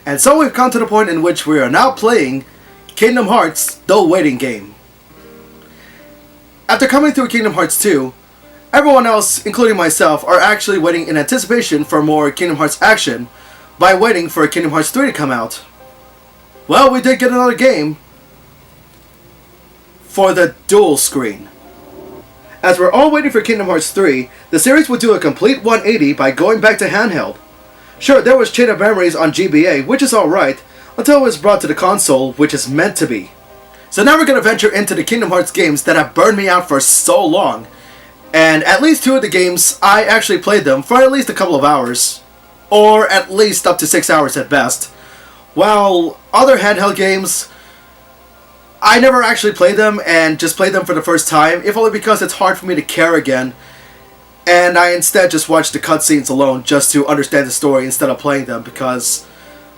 And so we've come to the point in which we are now playing Kingdom Hearts: The Waiting Game. After coming through Kingdom Hearts 2, everyone else, including myself, are actually waiting in anticipation for more Kingdom Hearts action by waiting for Kingdom Hearts 3 to come out. Well, we did get another game for the dual screen. As we're all waiting for Kingdom Hearts 3, the series would do a complete 180 by going back to handheld. Sure, there was Chain of Memories on GBA, which is alright, until it was brought to the console, which is meant to be. So now we're going to venture into the Kingdom Hearts games that have burned me out for so long. And at least 2 of the games, I actually played them for at least a couple of hours. Or at least up to 6 hours at best. While other handheld games, I never actually played them and just played them for the first time, if only because it's hard for me to care again. And I instead just watch the cutscenes alone just to understand the story instead of playing them because,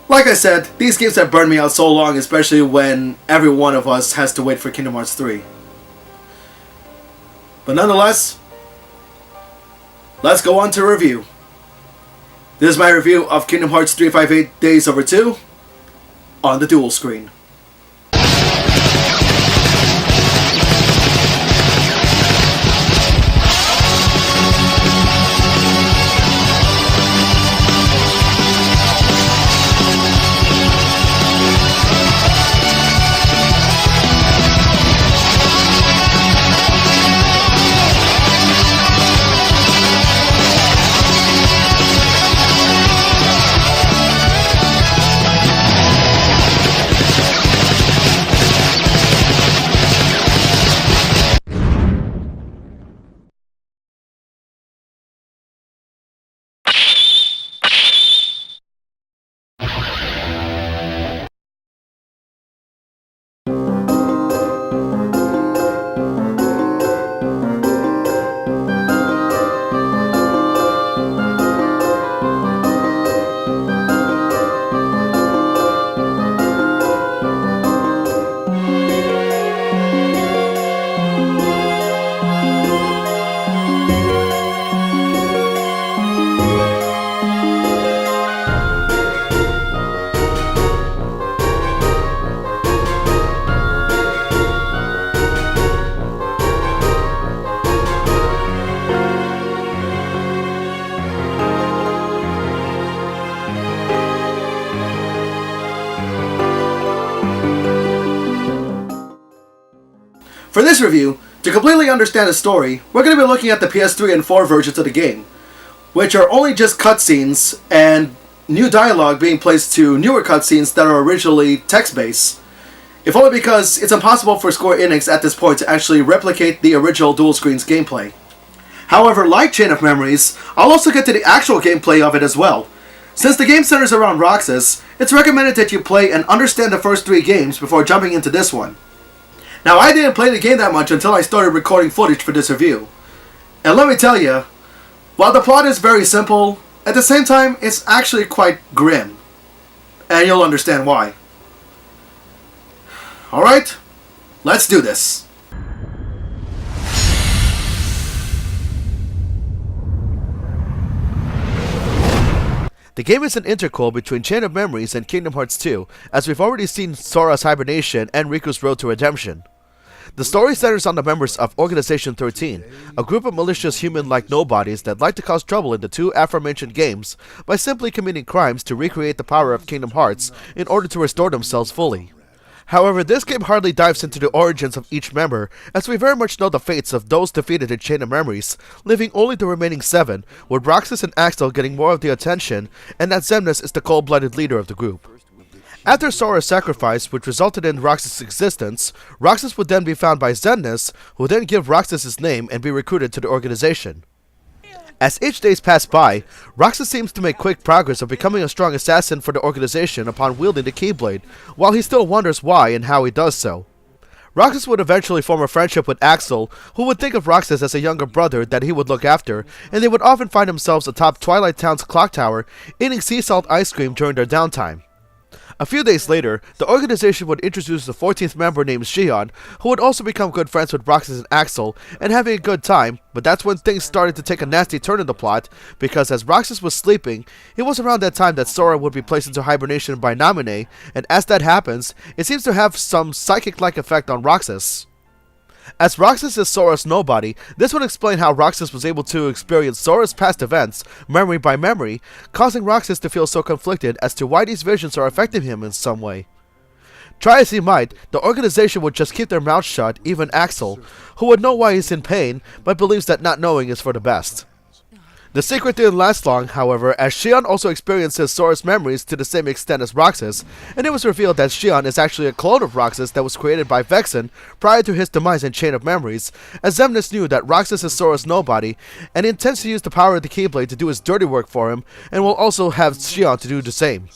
like I said, these games have burned me out so long, especially when every one of us has to wait for Kingdom Hearts 3. But nonetheless, let's go on to review. This is my review of Kingdom Hearts 358 Days Over 2 on the dual screen. For this review, to completely understand the story, we're going to be looking at the PS3 and 4 versions of the game, which are only just cutscenes and new dialogue being placed to newer cutscenes that are originally text-based, if only because it's impossible for Square-Enix at this point to actually replicate the original dual screens gameplay. However, like Chain of Memories, I'll also get to the actual gameplay of it as well. Since the game centers around Roxas, it's recommended that you play and understand the first 3 games before jumping into this one. Now, I didn't play the game that much until I started recording footage for this review. And let me tell you, while the plot is very simple, at the same time, it's actually quite grim. And you'll understand why. Alright, let's do this. The game is an interquel between Chain of Memories and Kingdom Hearts 2, as we've already seen Sora's hibernation and Riku's road to redemption. The story centers on the members of Organization 13, a group of malicious human-like nobodies that like to cause trouble in the 2 aforementioned games by simply committing crimes to recreate the power of Kingdom Hearts in order to restore themselves fully. However, this game hardly dives into the origins of each member, as we very much know the fates of those defeated in Chain of Memories, leaving only the remaining 7, with Roxas and Axel getting more of the attention, and that Xemnas is the cold-blooded leader of the group. After Sora's sacrifice, which resulted in Roxas' existence, Roxas would then be found by Xemnas, who would then give Roxas his name and be recruited to the organization. As each days pass by, Roxas seems to make quick progress of becoming a strong assassin for the organization upon wielding the Keyblade, while he still wonders why and how he does so. Roxas would eventually form a friendship with Axel, who would think of Roxas as a younger brother that he would look after, and they would often find themselves atop Twilight Town's clock tower, eating sea salt ice cream during their downtime. A few days later, the organization would introduce the 14th member named Shion, who would also become good friends with Roxas and Axel, and having a good time, but that's when things started to take a nasty turn in the plot, because as Roxas was sleeping, it was around that time that Sora would be placed into hibernation by Namine, and as that happens, it seems to have some psychic-like effect on Roxas. As Roxas is Sora's nobody, this would explain how Roxas was able to experience Sora's past events, memory by memory, causing Roxas to feel so conflicted as to why these visions are affecting him in some way. Try as he might, the organization would just keep their mouths shut, even Axel, who would know why he's in pain, but believes that not knowing is for the best. The secret didn't last long, however, as Shion also experiences Sora's memories to the same extent as Roxas, and it was revealed that Shion is actually a clone of Roxas that was created by Vexen prior to his demise in Chain of Memories, as Xemnas knew that Roxas is Sora's nobody, and intends to use the power of the Keyblade to do his dirty work for him, and will also have Shion to do the same.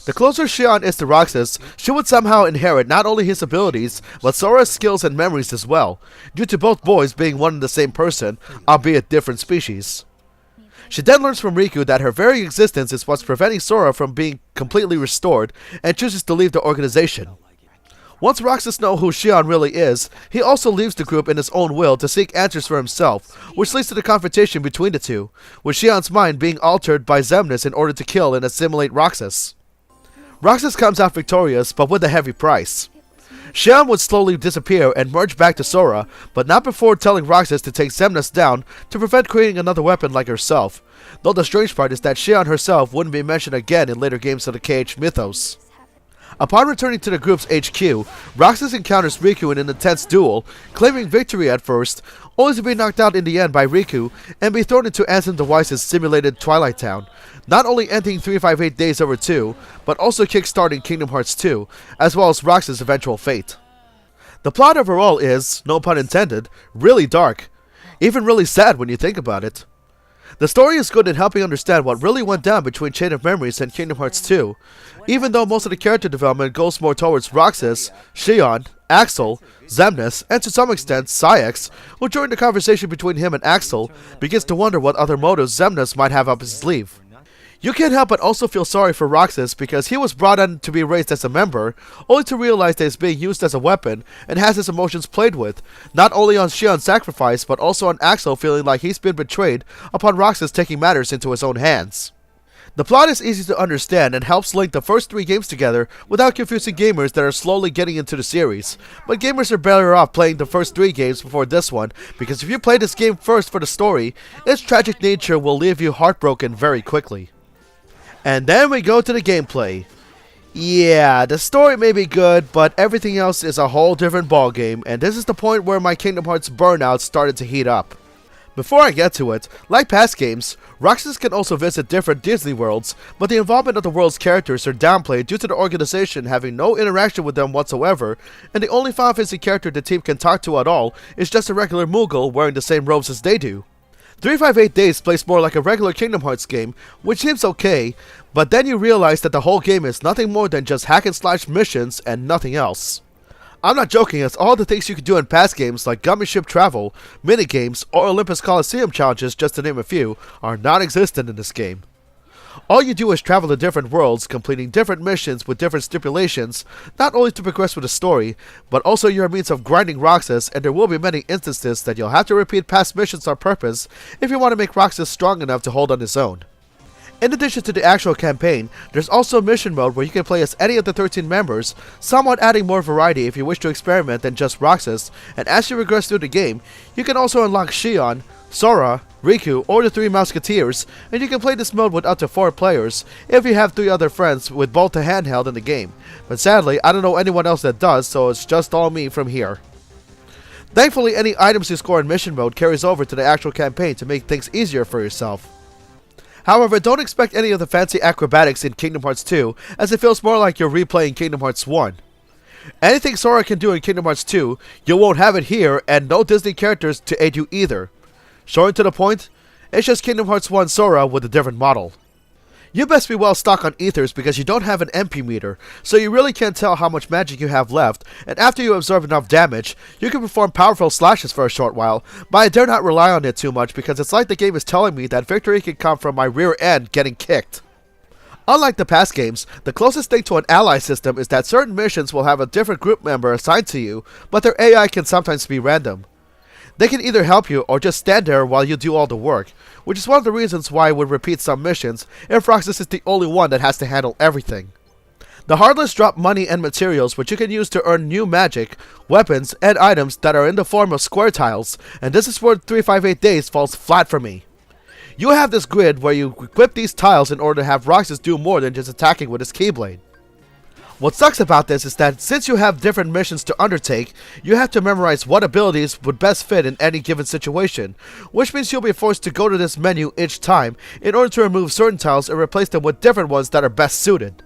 The closer Shion is to Roxas, she would somehow inherit not only his abilities, but Sora's skills and memories as well, due to both boys being one and the same person, albeit different species. She then learns from Riku that her very existence is what's preventing Sora from being completely restored, and chooses to leave the organization. Once Roxas knows who Shion really is, he also leaves the group in his own will to seek answers for himself, which leads to the confrontation between the two, with Shion's mind being altered by Xemnas in order to kill and assimilate Roxas. Roxas comes out victorious, but with a heavy price. Shion would slowly disappear and merge back to Sora, but not before telling Roxas to take Xemnas down to prevent creating another weapon like herself, though the strange part is that Shion herself wouldn't be mentioned again in later games of the KH mythos. Upon returning to the group's HQ, Roxas encounters Riku in an intense duel, claiming victory at first, only to be knocked out in the end by Riku and be thrown into Ansem the Wise's simulated Twilight Town, not only ending 358 Days Over 2, but also kickstarting Kingdom Hearts 2, as well as Roxas' eventual fate. The plot overall is, no pun intended, really dark, even really sad when you think about it. The story is good in helping understand what really went down between Chain of Memories and Kingdom Hearts 2, even though most of the character development goes more towards Roxas, Shion, Axel, Xemnas, and to some extent, Saïx, who during the conversation between him and Axel, begins to wonder what other motives Xemnas might have up his sleeve. You can't help but also feel sorry for Roxas because he was brought in to be raised as a member, only to realize that he's being used as a weapon and has his emotions played with, not only on Shion's sacrifice but also on Axel feeling like he's been betrayed upon Roxas taking matters into his own hands. The plot is easy to understand and helps link the first three games together without confusing gamers that are slowly getting into the series, but gamers are better off playing the first three games before this one, because if you play this game first for the story, its tragic nature will leave you heartbroken very quickly. And then we go to the gameplay. Yeah, the story may be good, but everything else is a whole different ballgame, and this is the point where my Kingdom Hearts burnout started to heat up. Before I get to it, like past games, Roxas can also visit different Disney worlds, but the involvement of the world's characters are downplayed due to the organization having no interaction with them whatsoever, and the only Final Fantasy character the team can talk to at all is just a regular Moogle wearing the same robes as they do. 358 Days plays more like a regular Kingdom Hearts game, which seems okay, but then you realize that the whole game is nothing more than just hack and slash missions and nothing else. I'm not joking, as all the things you could do in past games like Gummy Ship Travel, minigames, or Olympus Coliseum challenges, just to name a few, are non-existent in this game. All you do is travel to different worlds, completing different missions with different stipulations, not only to progress with the story, but also your means of grinding Roxas, and there will be many instances that you'll have to repeat past missions on purpose if you want to make Roxas strong enough to hold on his own. In addition to the actual campaign, there's also a mission mode where you can play as any of the 13 members, somewhat adding more variety if you wish to experiment than just Roxas, and as you progress through the game, you can also unlock Shion, Sora, Riku, or the 3 Musketeers, and you can play this mode with up to 4 players, if you have 3 other friends with both the handheld in the game. But sadly, I don't know anyone else that does, so it's just all me from here. Thankfully, any items you score in mission mode carries over to the actual campaign to make things easier for yourself. However, don't expect any of the fancy acrobatics in Kingdom Hearts 2, as it feels more like you're replaying Kingdom Hearts 1. Anything Sora can do in Kingdom Hearts 2, you won't have it here, and no Disney characters to aid you either. Short and to the point, it's just Kingdom Hearts 1 Sora with a different model. You best be well stocked on ethers because you don't have an MP meter, so you really can't tell how much magic you have left, and after you absorb enough damage, you can perform powerful slashes for a short while, but I dare not rely on it too much because it's like the game is telling me that victory can come from my rear end getting kicked. Unlike the past games, the closest thing to an ally system is that certain missions will have a different group member assigned to you, but their AI can sometimes be random. They can either help you or just stand there while you do all the work, which is one of the reasons why I would repeat some missions if Roxas is the only one that has to handle everything. The Heartless drop money and materials which you can use to earn new magic, weapons, and items that are in the form of square tiles, and this is where 358 Days falls flat for me. You have this grid where you equip these tiles in order to have Roxas do more than just attacking with his Keyblade. What sucks about this is that since you have different missions to undertake, you have to memorize what abilities would best fit in any given situation, which means you'll be forced to go to this menu each time in order to remove certain tiles and replace them with different ones that are best suited.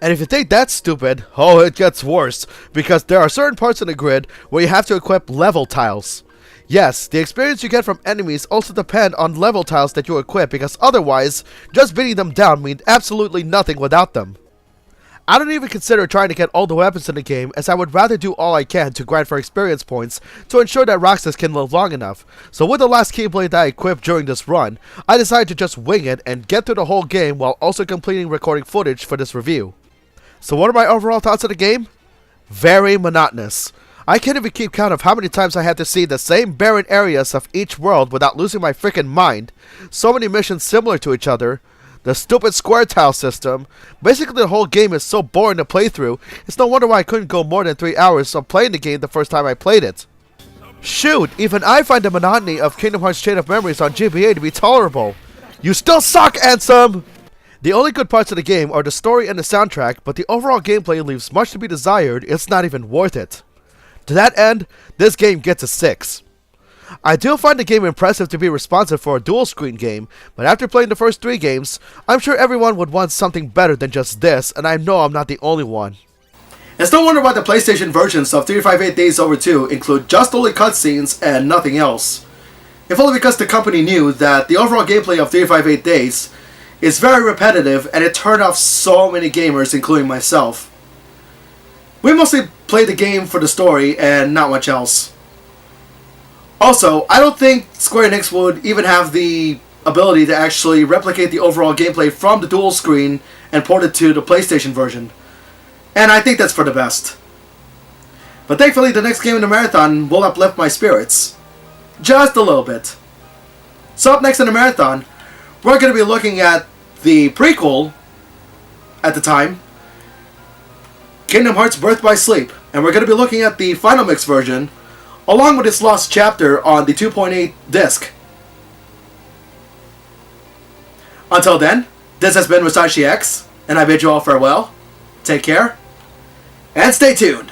And if you think that's stupid, oh, it gets worse, because there are certain parts in the grid where you have to equip level tiles. Yes, the experience you get from enemies also depend on level tiles that you equip, because otherwise, just beating them down means absolutely nothing without them. I don't even consider trying to get all the weapons in the game, as I would rather do all I can to grind for experience points to ensure that Roxas can live long enough. So with the last Keyblade that I equipped during this run, I decided to just wing it and get through the whole game while also completing recording footage for this review. So what are my overall thoughts of the game? Very monotonous. I can't even keep count of how many times I had to see the same barren areas of each world without losing my freaking mind. So many missions similar to each other. The stupid square tile system. Basically the whole game is so boring to play through, it's no wonder why I couldn't go more than 3 hours of playing the game the first time I played it. Shoot, even I find the monotony of Kingdom Hearts Chain of Memories on GBA to be tolerable. You still suck, Ansem! The only good parts of the game are the story and the soundtrack, but the overall gameplay leaves much to be desired. It's not even worth it. To that end, this game gets a 6. I do find the game impressive to be responsive for a dual screen game, but after playing the first 3 games, I'm sure everyone would want something better than just this, and I know I'm not the only one. It's no wonder why the PlayStation versions of 358 Days Over 2 include just only cutscenes and nothing else. If only because the company knew that the overall gameplay of 358 Days is very repetitive and it turned off so many gamers, including myself. We mostly played the game for the story and not much else. Also, I don't think Square-Enix would even have the ability to actually replicate the overall gameplay from the dual screen and port it to the PlayStation version. And I think that's for the best. But thankfully the next game in the marathon will uplift my spirits. Just a little bit. So up next in the marathon, we're going to be looking at the prequel, at the time, Kingdom Hearts Birth by Sleep. And we're going to be looking at the Final Mix version, along with its lost chapter on the 2.8 disc. Until then, this has been Musashi X, and I bid you all farewell. Take care, and stay tuned.